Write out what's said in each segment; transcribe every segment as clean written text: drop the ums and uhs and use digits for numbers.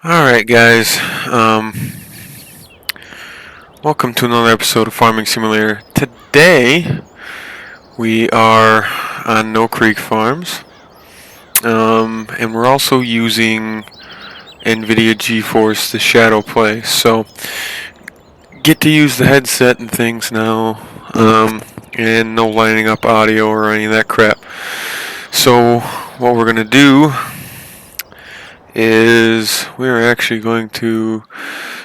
Alright guys, welcome to another episode of Farming Simulator. Today we are on No Creek Farms, and we're also using NVIDIA GeForce to shadow play, so get to use the headset and things now, and no lining up audio or any of that crap. So what we're going to do is we're actually going to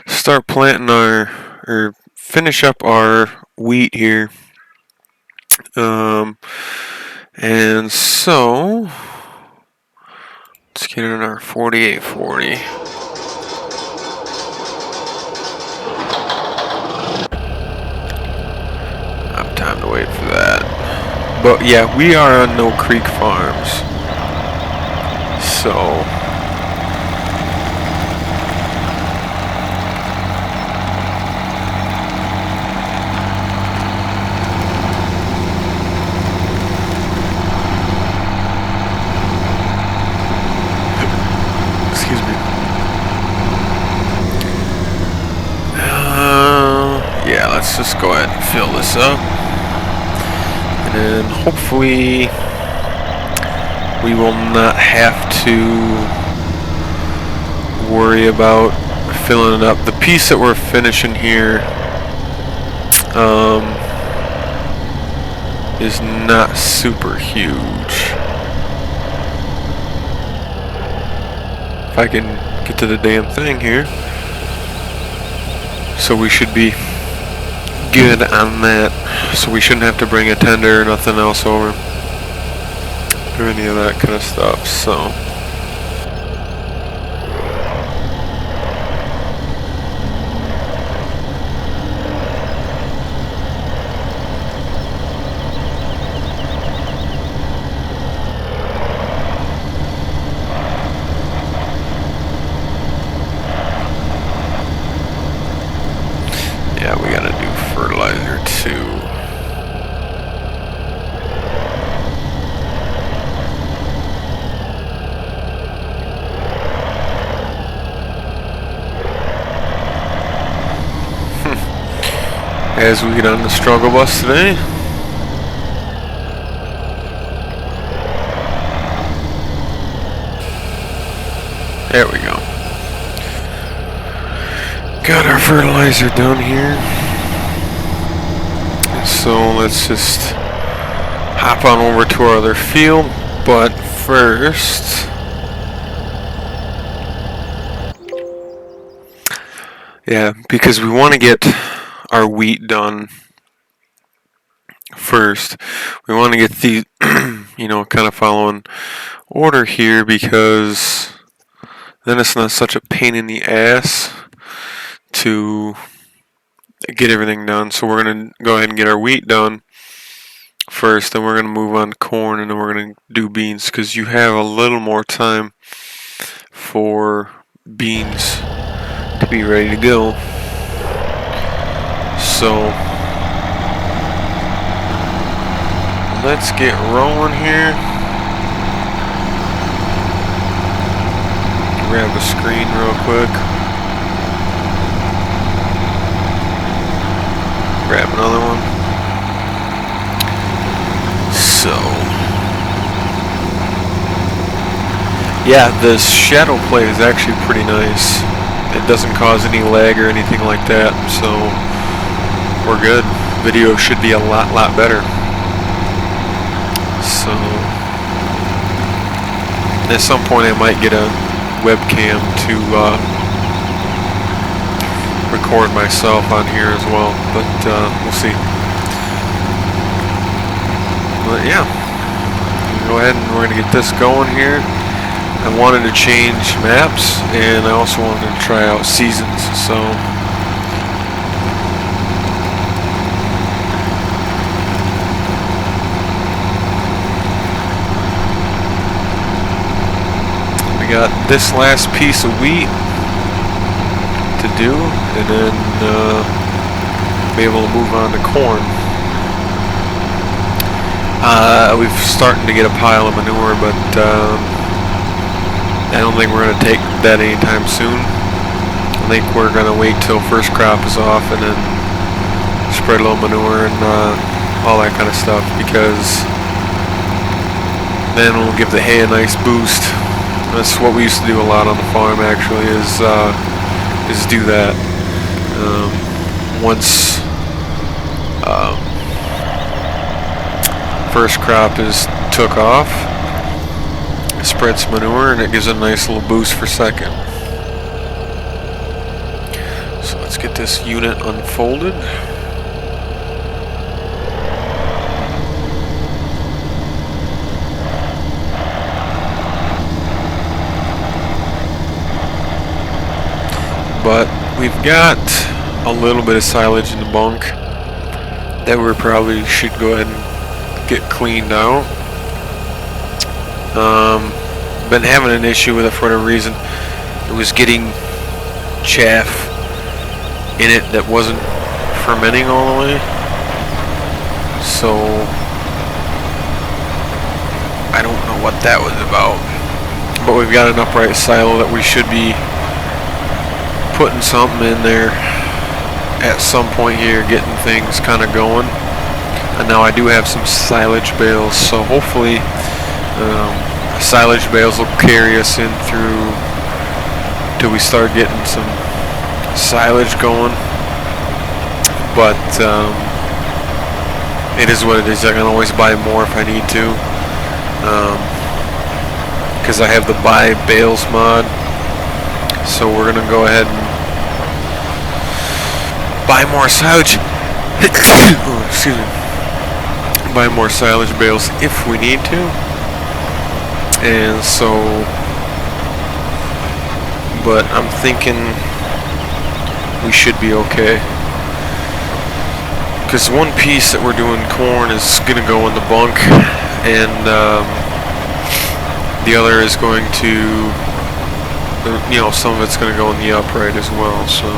start planting or finish up our wheat here. And so let's get in our 4840. I have time to wait for that. But yeah, we are on No Creek Farms. So yeah, let's just go ahead and fill this up, and then hopefully we will not have to worry about filling it up. The piece that we're finishing here is not super huge. If I can get to the damn thing here. So we should be good on that. So we shouldn't have to bring a tender or nothing else over, or any of that kind of stuff. So yeah, we gotta do fertilizer too. As we get on the struggle bus today. There we go. Got our fertilizer down here. So let's just hop on over to our other field. But first, yeah, because we want to get our wheat done first. We want to get the, kind of following order here, because then it's not such a pain in the ass to get everything done. So we're going to go ahead and get our wheat done first, then we're going to move on to corn, and then we're going to do beans, because you have a little more time for beans to be ready to go. So let's get rolling here. Grab a screen real quick. Grab another one. So yeah, the shadow play is actually pretty nice. It doesn't cause any lag or anything like that, so we're good. Video should be a lot better. So at some point I might get a webcam to record myself on here as well, but we'll see. But yeah, go ahead and we're going to get this going here. I wanted to change maps, and I also wanted to try out seasons, so we got this last piece of wheat to do, and then be able to move on to corn. We've starting to get a pile of manure, but I don't think we're going to take that anytime soon. I think we're going to wait till first crop is off and then spread a little manure and all that kind of stuff, because then we'll give the hay a nice boost. That's what we used to do a lot on the farm, actually, is do that. Once first crop is took off, spread some manure and it gives a nice little boost for second. So let's get this unit unfolded. But we've got a little bit of silage in the bunk that we probably should go ahead and get cleaned out. Been having an issue with it for whatever reason. It was getting chaff in it that wasn't fermenting all the way. So I don't know what that was about. But we've got an upright silo that we should be putting something in there at some point here, getting things kind of going. And now I do have some silage bales, so hopefully silage bales will carry us in through till we start getting some silage going. But it is what it is. I can always buy more if I need to, because I have the buy bales mod. So we're gonna go ahead and buy more silage. Oh, excuse me. Buy more silage bales if we need to. And so, but I'm thinking we should be okay. Because one piece that we're doing corn is gonna go in the bunk, and the other is going to, you know, some of it's going to go in the upright as well. So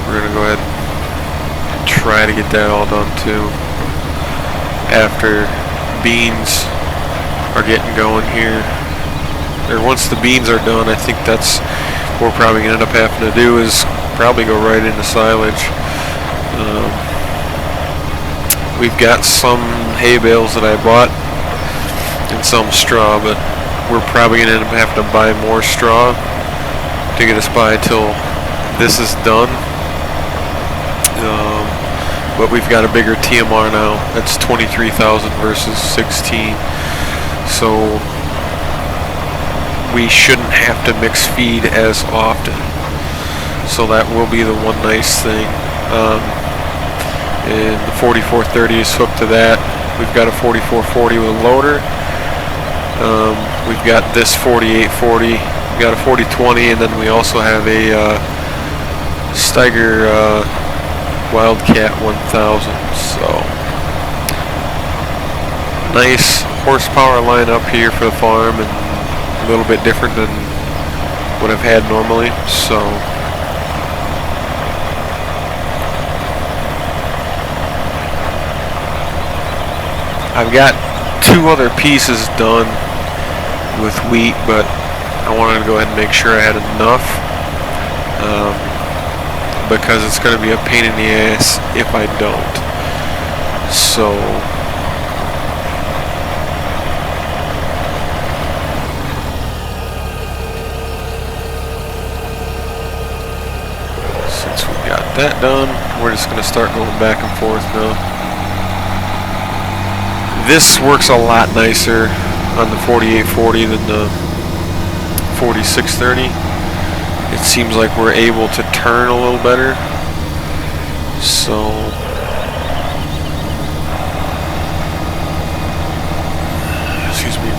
we're going to go ahead and try to get that all done too. After beans are getting going here, or once the beans are done, I think that's what we're probably going to end up having to do, is probably go right into silage. We've got some hay bales that I bought and some straw, but we're probably going to end up having to buy more straw to get us by till this is done. But we've got a bigger TMR now. That's 23,000 versus 16. So we shouldn't have to mix feed as often. So that will be the one nice thing. And the 4430 is hooked to that. We've got a 4440 with a loader. We've got this 4840. We've got a 4020, and then we also have a Steiger Wildcat 1000. So nice horsepower lineup here for the farm, and a little bit different than what I've had normally. So I've got two other pieces done with wheat, but I wanted to go ahead and make sure I had enough, because it's going to be a pain in the ass if I don't. So since we got that done, we're just going to start going back and forth now. This works a lot nicer on the 4840 than the 4630. It seems like we're able to turn a little better. So excuse me.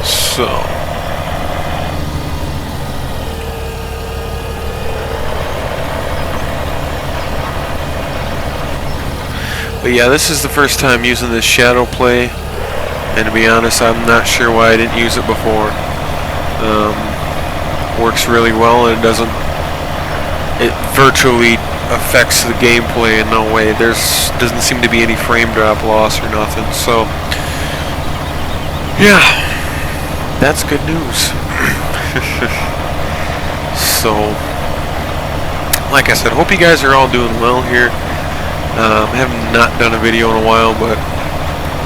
So but yeah, this is the first time using this shadow play, and to be honest, I'm not sure why I didn't use it before. Works really well, and it virtually affects the gameplay in no way. Doesn't seem to be any frame drop loss or nothing. So yeah, that's good news. So, like I said, hope you guys are all doing well here. I have not done a video in a while, but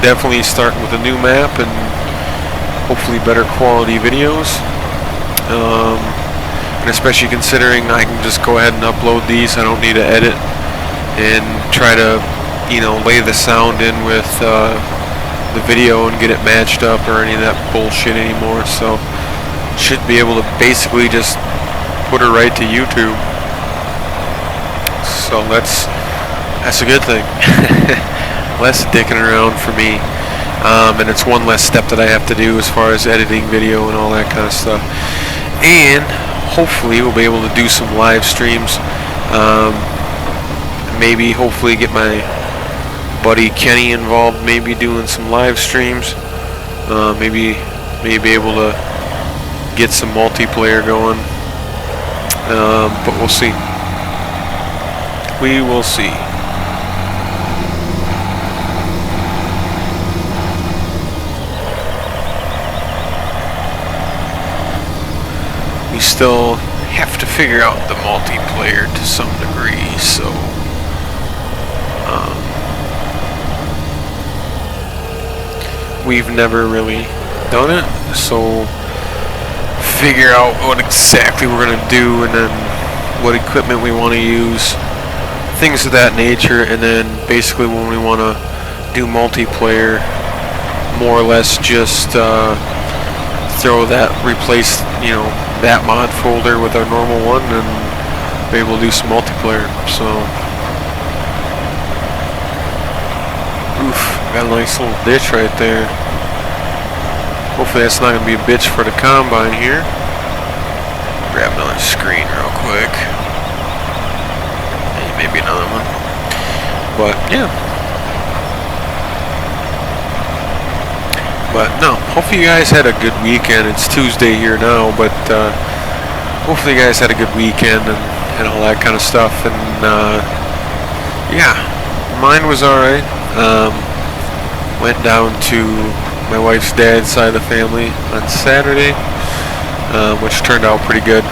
definitely starting with a new map and hopefully better quality videos. And especially considering I can just go ahead and upload these. I don't need to edit and try to, you know, lay the sound in with the video and get it matched up or any of that bullshit anymore. So should be able to basically just put her right to YouTube. So that's a good thing. Less dicking around for me, and it's one less step that I have to do as far as editing video and all that kind of stuff. And hopefully we'll be able to do some live streams. Maybe hopefully get my buddy Kenny involved, maybe doing some live streams. Maybe be able to get some multiplayer going. But we'll see. We will see. We still have to figure out the multiplayer to some degree, so we've never really done it, so figure out what exactly we're going to do and then what equipment we want to use, things of that nature. And then basically when we want to do multiplayer, more or less just throw that, replace, you know, that mod folder with our normal one and be able to do some multiplayer. So oof, got a nice little ditch right there. Hopefully that's not going to be a bitch for the combine here. Grab another screen real quick. Maybe another one. But yeah. But no, hopefully you guys had a good weekend. It's Tuesday here now, but hopefully you guys had a good weekend and all that kind of stuff. And yeah, mine was alright. Went down to my wife's dad's side of the family on Saturday, which turned out pretty good.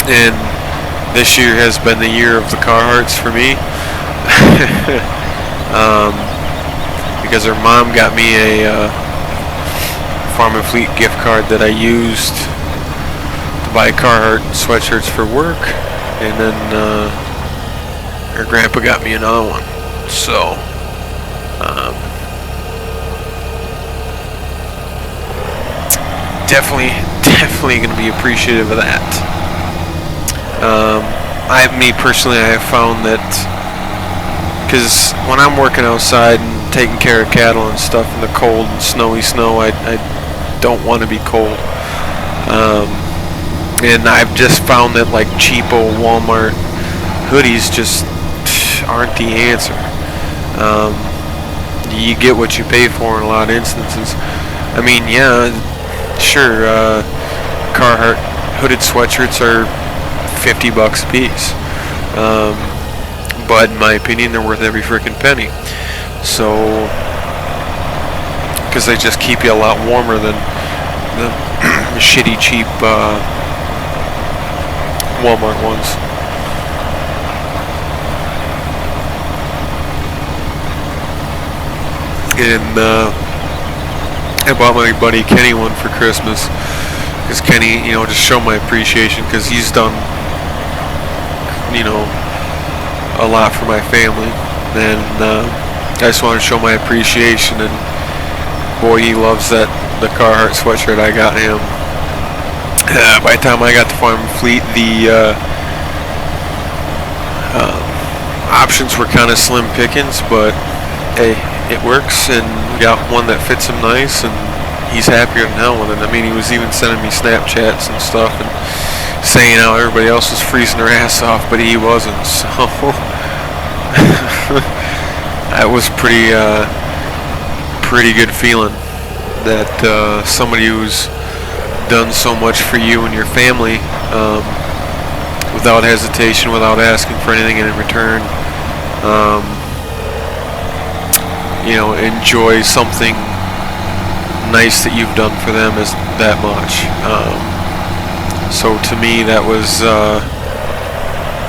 And this year has been the year of the Carhartts for me. Because her mom got me a Farm and Fleet gift card that I used to buy Carhartt sweatshirts for work, and then her grandpa got me another one. So definitely going to be appreciative of that. Me personally, I have found that because when I'm working outside and taking care of cattle and stuff in the cold and snowy snow, I don't want to be cold. And I've just found that like cheapo Walmart hoodies just aren't the answer. You get what you pay for in a lot of instances. I mean, yeah, sure, Carhartt hooded sweatshirts are $50 a piece. But in my opinion, they're worth every freaking penny. So, because they just keep you a lot warmer than the shitty, cheap Walmart ones. And I bought my buddy Kenny one for Christmas, because Kenny, you know, just show my appreciation, because he's done, you know, a lot for my family, and I just want to show my appreciation. And boy, he loves the Carhartt sweatshirt I got him. By the time I got to Farm and Fleet, the options were kind of slim pickings, but hey, it works, and we got one that fits him nice, and he's happier than hell with it. I mean, he was even sending me Snapchats and stuff and saying how everybody else was freezing their ass off, but he wasn't. So that was pretty good feeling that somebody who's done so much for you and your family without hesitation, without asking for anything in return, you know, enjoy something nice that you've done for them is that much. So to me, that was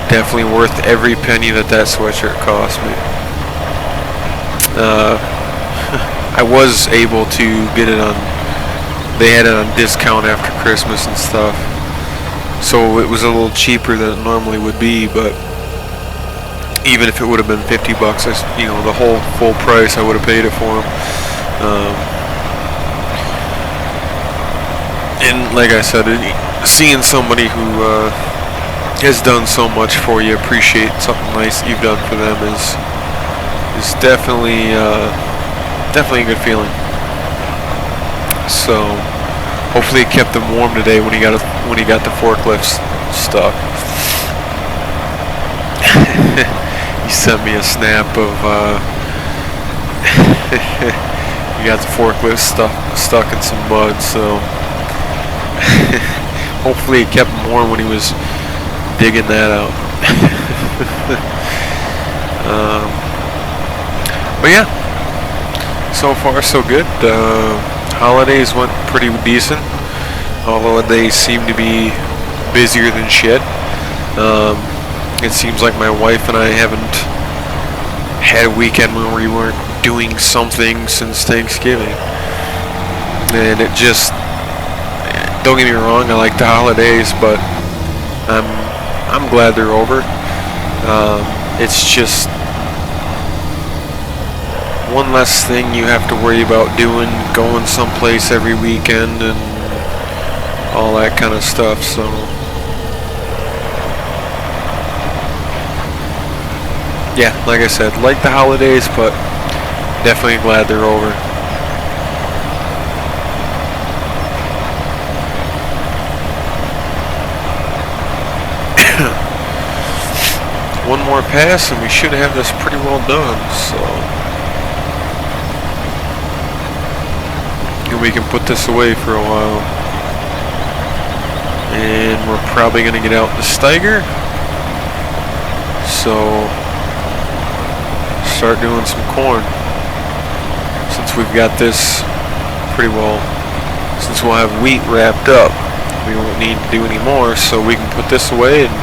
definitely worth every penny that sweatshirt cost me. I was able to get it on, they had it on discount after Christmas and stuff, so it was a little cheaper than it normally would be, but even if it would have been $50, you know, the whole full price, I would have paid it for them. And like I said, seeing somebody who has done so much for you, appreciate something nice that you've done for them is definitely definitely a good feeling. So hopefully it kept him warm today when he got the forklift stuck. He sent me a snap of he got the forklift stuck in some mud, so hopefully it kept him warm when he was digging that out. But yeah, so far so good. Holidays went pretty decent, although they seem to be busier than shit. It seems like my wife and I haven't had a weekend where we weren't doing something since Thanksgiving, and it just, don't get me wrong, I like the holidays, but I'm glad they're over. It's just one less thing you have to worry about doing, going someplace every weekend and all that kind of stuff. So yeah, like I said, like the holidays, but definitely glad they're over. One more pass and we should have this pretty well done, so and we can put this away for a while. And we're probably going to get out the Steiger, so start doing some corn. Since we've got this pretty well, since we'll have wheat wrapped up, we won't need to do any more, so we can put this away and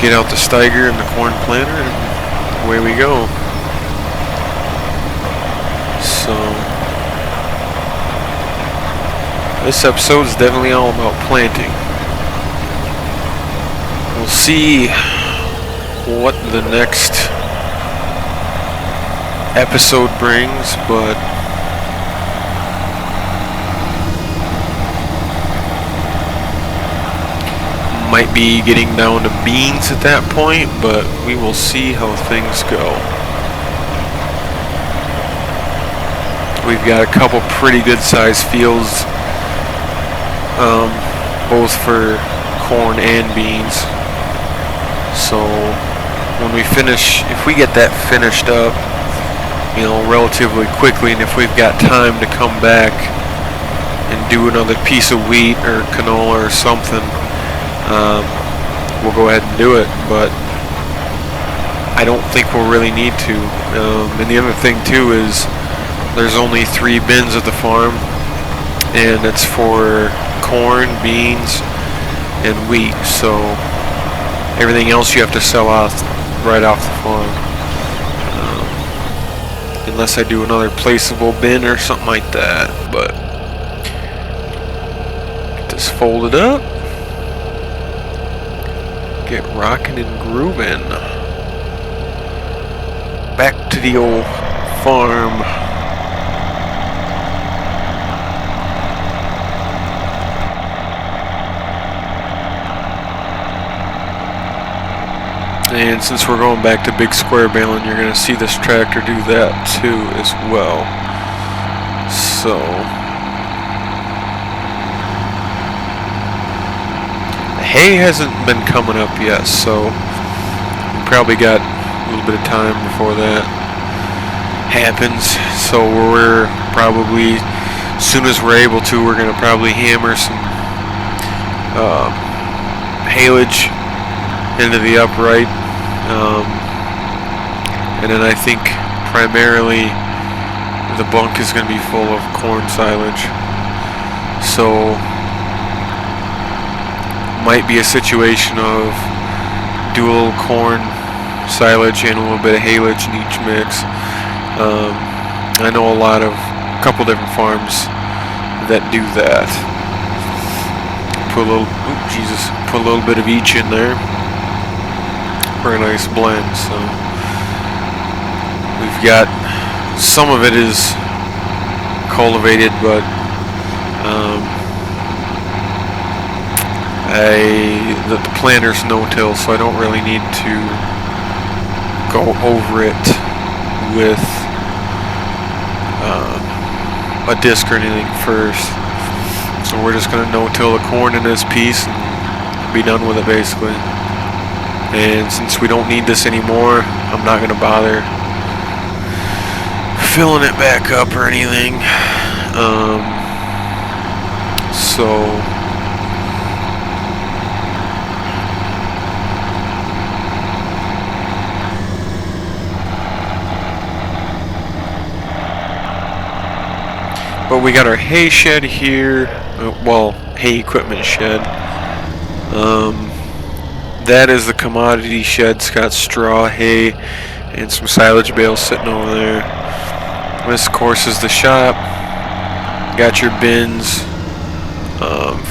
get out the Steiger and the corn planter, and away we go. So this episode is definitely all about planting. We'll see what the next episode brings, but might be getting down to beans at that point, but we will see how things go. We've got a couple pretty good sized fields, both for corn and beans. So when we finish, if we get that finished up, you know, relatively quickly, and if we've got time to come back and do another piece of wheat or canola or something, we'll go ahead and do it, but I don't think we'll really need to. And the other thing too is there's only 3 bins at the farm, and it's for corn, beans, and wheat, so everything else you have to sell off right off the farm, unless I do another placeable bin or something like that. But get this folded up, get rocking and grooving. Back to the old farm. And since we're going back to big square baling, you're going to see this tractor do that too as well. So the hay hasn't been coming up yet, so we probably got a little bit of time before that happens. So we're probably, as soon as we're able to, we're going to probably hammer some haylage into the upright, and then I think primarily the bunk is going to be full of corn silage. So might be a situation of do a little corn silage and a little bit of haylage in each mix. I know a couple different farms that do that. Put a little bit of each in there for a nice blend. So we've got some of it is cultivated, but the planter's no-till, so I don't really need to go over it with a disc or anything first. So we're just going to no-till the corn in this piece and be done with it basically. And since we don't need this anymore, I'm not going to bother filling it back up or anything. But we got our hay shed here, hay equipment shed. That is the commodity shed. It's got straw, hay, and some silage bales sitting over there. This, of course, is the shop. Got your bins,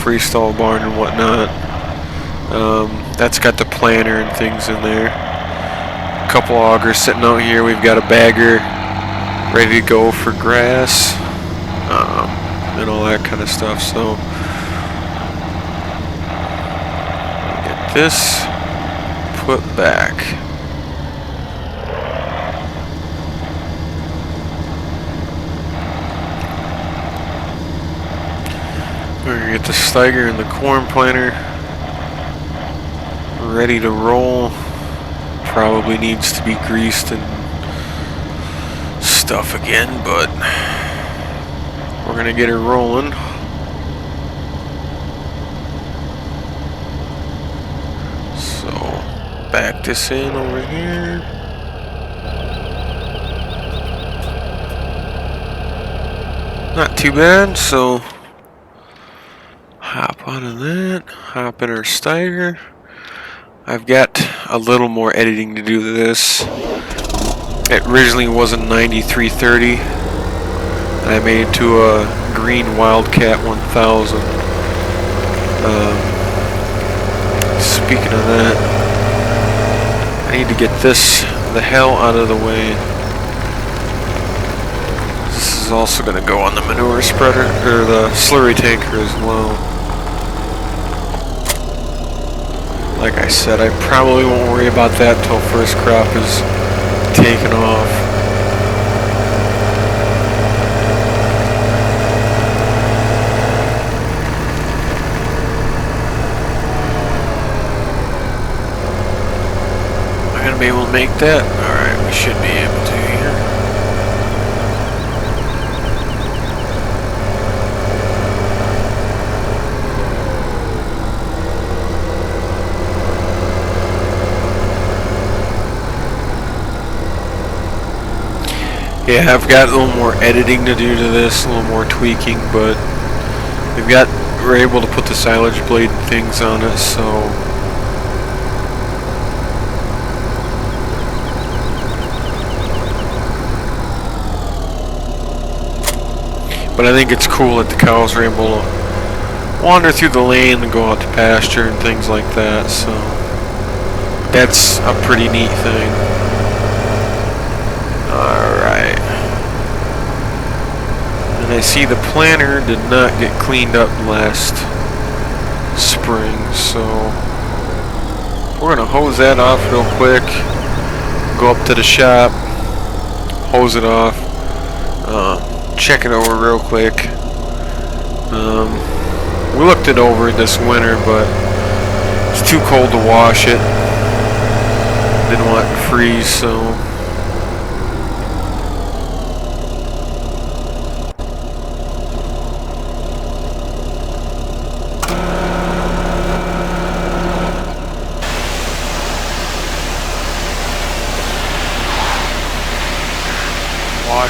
freestall barn and whatnot. That's got the planter and things in there. A couple augers sitting out here. We've got a bagger ready to go for grass. And all that kind of stuff. So get this put back. We're gonna get the Steiger and the corn planter ready to roll. Probably needs to be greased and stuff again, but we're gonna get her rolling. So back this in over here. Not too bad. So hop onto that. Hop in our Steiger. I've got a little more editing to do to this. It originally was a 9330. I made it to a green Wildcat 1000. Speaking of that, I need to get this the hell out of the way. This is also going to go on the manure spreader, or the slurry tanker as well. Like I said, I probably won't worry about that till first crop is taken off. Be able to make that? Alright, we should be able to here. Yeah, I've got a little more editing to do to this, a little more tweaking, but we're able to put the silage blade and things on it, so but I think it's cool that the cows are able to wander through the lane and go out to pasture and things like that, so that's a pretty neat thing. Alright. And I see the planter did not get cleaned up last spring, so we're going to hose that off real quick, go up to the shop, hose it off, check it over real quick. We looked it over this winter, but it's too cold to wash it. Didn't want it to freeze, so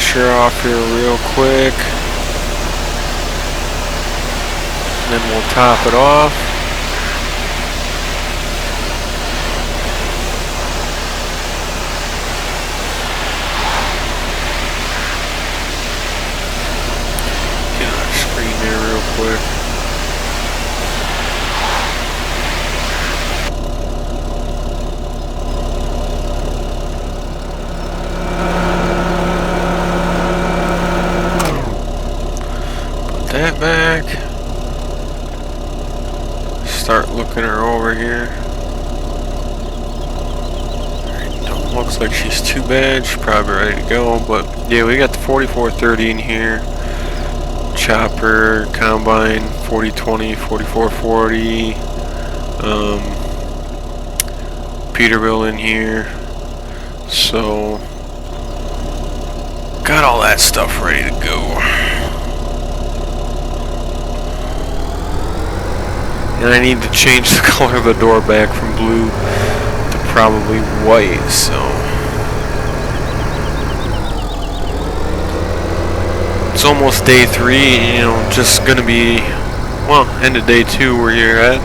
brush her off here real quick. And then we'll top it off. Get on our screen there real quick. That back. Start looking her over here. Don't looks like she's too bad. She's probably ready to go. But yeah, we got the 4430 in here. Chopper, combine, 4020, 4440. Peterbilt in here. So got all that stuff ready to go. And I need to change the color of the door back from blue to probably white, so it's almost day 3, you know, just gonna be, well, end of day 2 where you're at.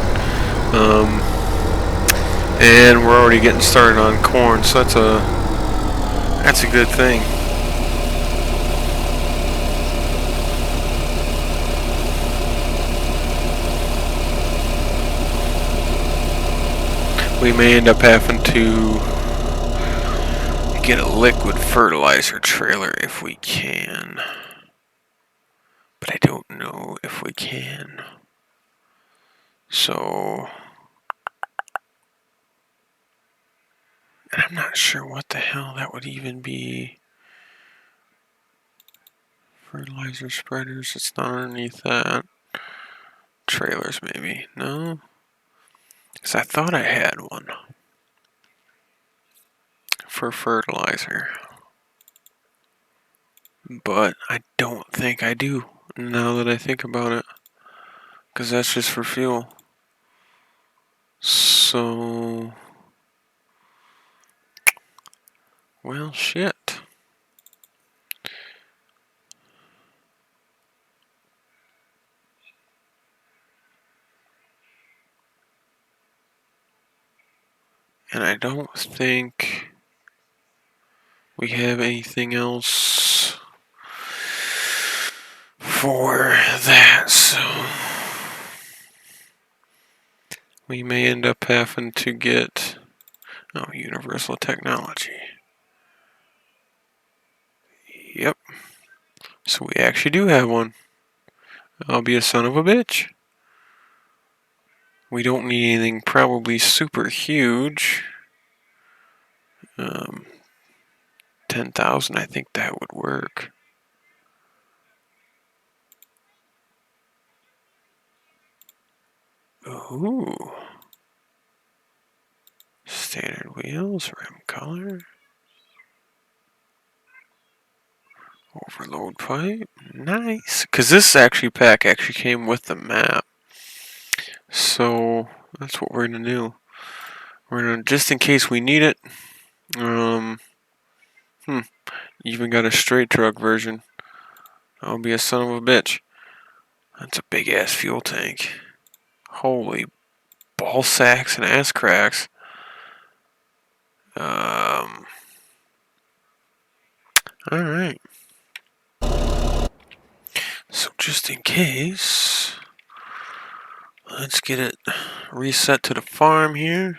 And we're already getting started on corn, so that's a good thing. We may end up having to get a liquid fertilizer trailer if we can. But I don't know if we can. So, and I'm not sure what the hell that would even be. Fertilizer spreaders, it's not underneath that. Trailers maybe, no? Because I thought I had one for fertilizer, but I don't think I do now that I think about it, because that's just for fuel. So, well, shit. And I don't think we have anything else for that, so we may end up having to get, oh, universal technology. Yep. So we actually do have one. I'll be a son of a bitch. We don't need anything probably super huge. 10,000, I think that would work. Ooh. Standard wheels, rim color. Overload pipe, nice. Because this pack actually came with the map. So that's what we're gonna do. We're gonna, just in case we need it. Even got a straight truck version. I'll be a son of a bitch. That's a big ass fuel tank. Holy ball sacks and ass cracks. Alright. So just in case, let's get it reset to the farm here.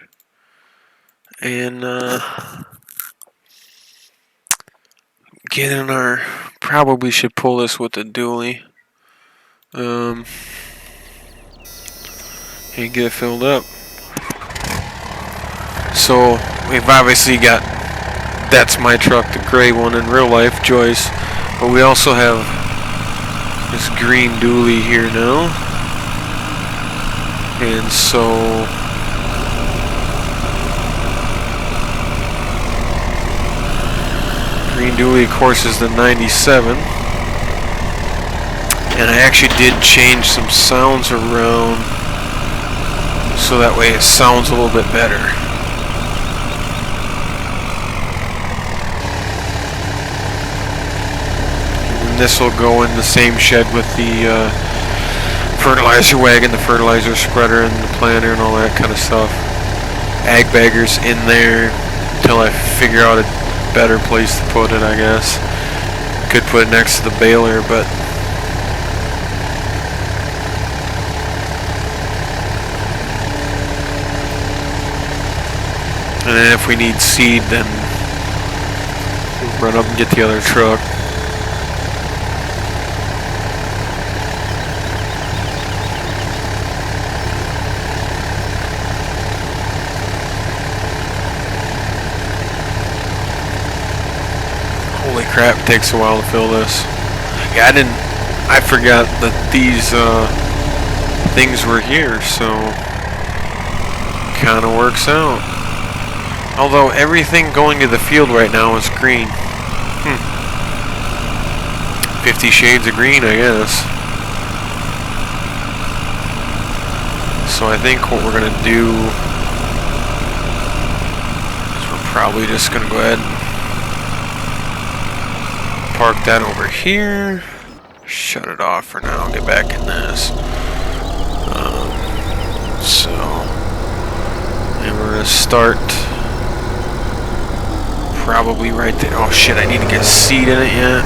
And get in our, probably should pull this with a dually. And get it filled up. So we've obviously got, that's my truck, the gray one in real life, Joyce. But we also have this green dually here now. And so green dually, of course, is the 97. And I actually did change some sounds around so that way it sounds a little bit better. and this will go in the same shed with the fertilizer wagon, the fertilizer spreader, and the planter, and all that kind of stuff. Ag baggers in there until I figure out a better place to put it, I guess. Could put it next to the baler, but and then if we need seed, then run up and get the other truck. Holy crap, it takes a while to fill this. Yeah, I forgot that these things were here, so kind of works out. Although everything going to the field right now is green. 50 shades of green, I guess. So I think what we're going to do is we're probably just going to go ahead and park that over here. Shut it off for now. Get back in this. And we're going to start probably right there. Oh shit, I need to get seed in it yet.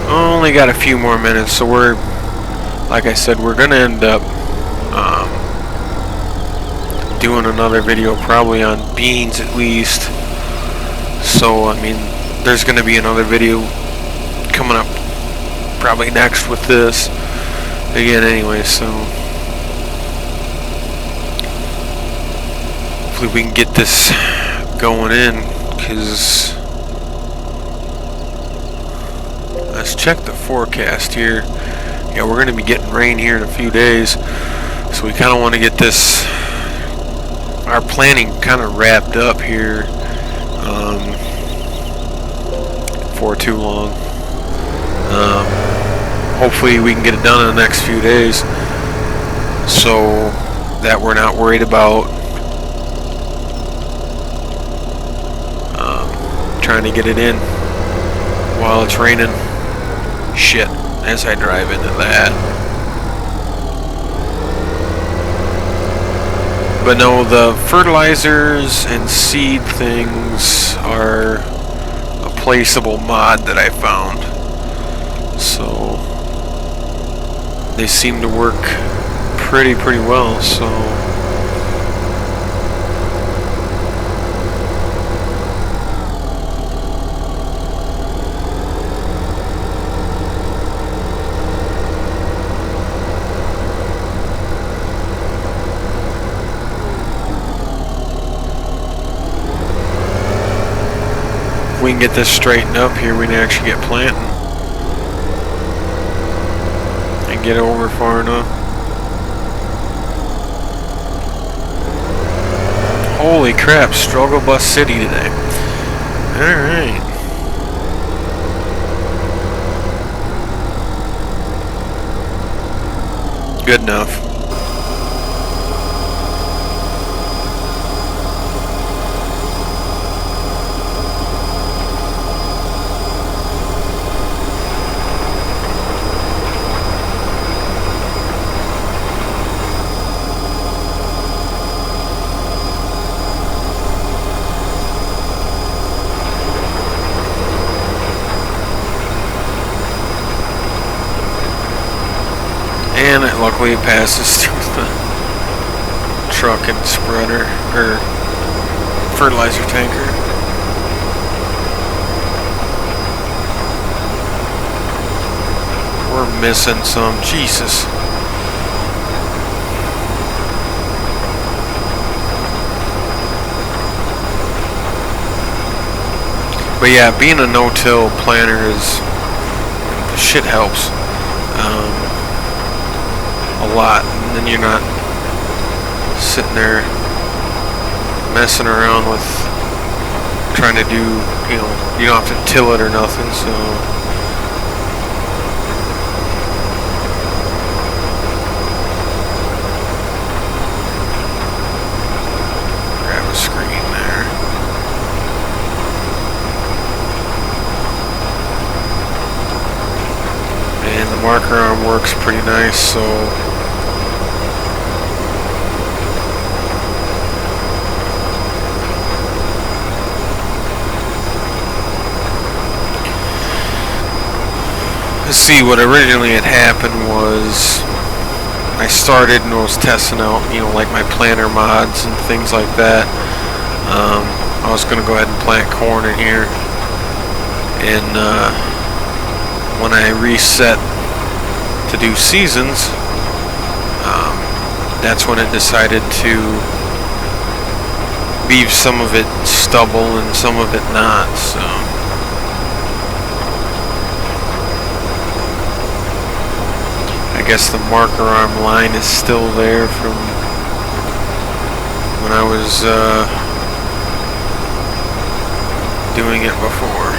Only got a few more minutes, so we're, like I said, we're gonna end up doing another video probably on beans at least. So I mean, there's gonna be another video coming up probably next with this again anyway, so hopefully we can get this going in, because let's check the forecast here. Yeah, we're going to be getting rain here in a few days, so we kind of want to get this, our planning kind of wrapped up here for too long. Hopefully we can get it done in the next few days, so that we're not worried about trying to get it in while it's raining. Shit, as I drive into that. But no, the fertilizers and seed things are a placeable mod that I found. So they seem to work pretty well, so we can get this straightened up here, we can actually get planting and get over far enough. Holy crap, struggle bus city today. Alright. Good enough. And it luckily passes through the truck and spreader, or fertilizer tanker. We're missing some. Jesus. But yeah, being a no-till planter is, shit helps. A lot, and then you're not sitting there messing around with trying to do, you know, you don't have to till it or nothing, so marker arm works pretty nice, so let's see, what originally had happened was I started and was testing out, you know, like my planter mods and things like that. I was going to go ahead and plant corn in here, and when I reset to do seasons, that's when it decided to leave some of it stubble and some of it not, so I guess the marker arm line is still there from when I was doing it before.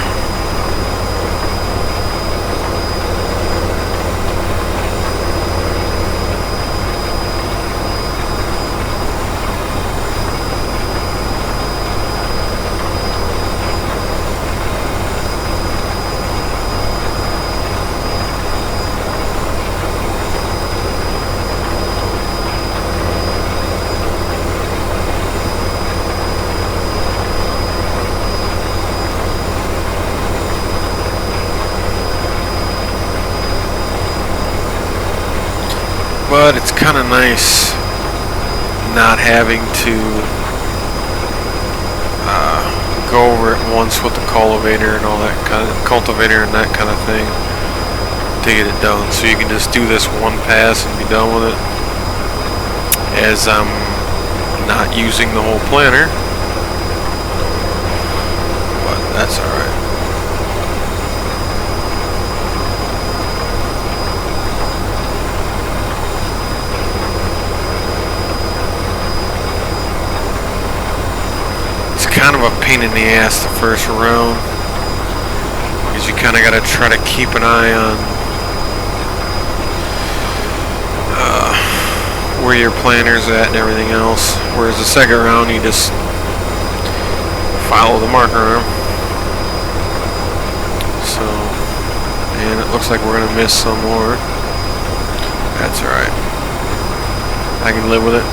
But it's kind of nice not having to go over it once with the cultivator and all that kind of thing to get it done. So you can just do this one pass and be done with it. As I'm not using the whole planter, but that's all right. Kind of a pain in the ass the first round, because you kind of got to try to keep an eye on where your planter's at and everything else, whereas the second round you just follow the marker arm. So, and it looks like we're going to miss some more. That's alright, I can live with it.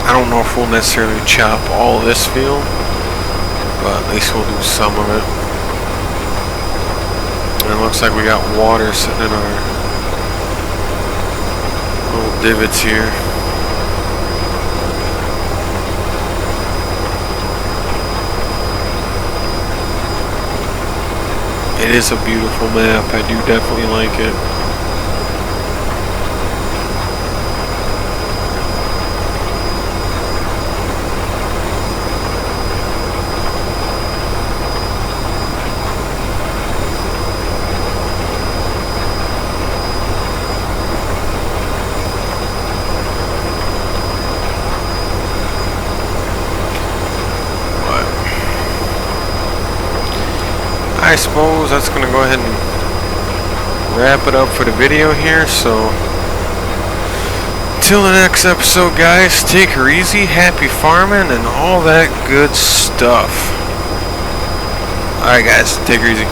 I don't know if we'll necessarily chop all of this field, but at least we'll do some of it. And it looks like we got water sitting in our little divots here. It is a beautiful map. I do definitely like it. I suppose that's going to go ahead and wrap it up for the video here. So till the next episode, guys, take her easy, happy farming, and all that good stuff. Alright guys, take her easy.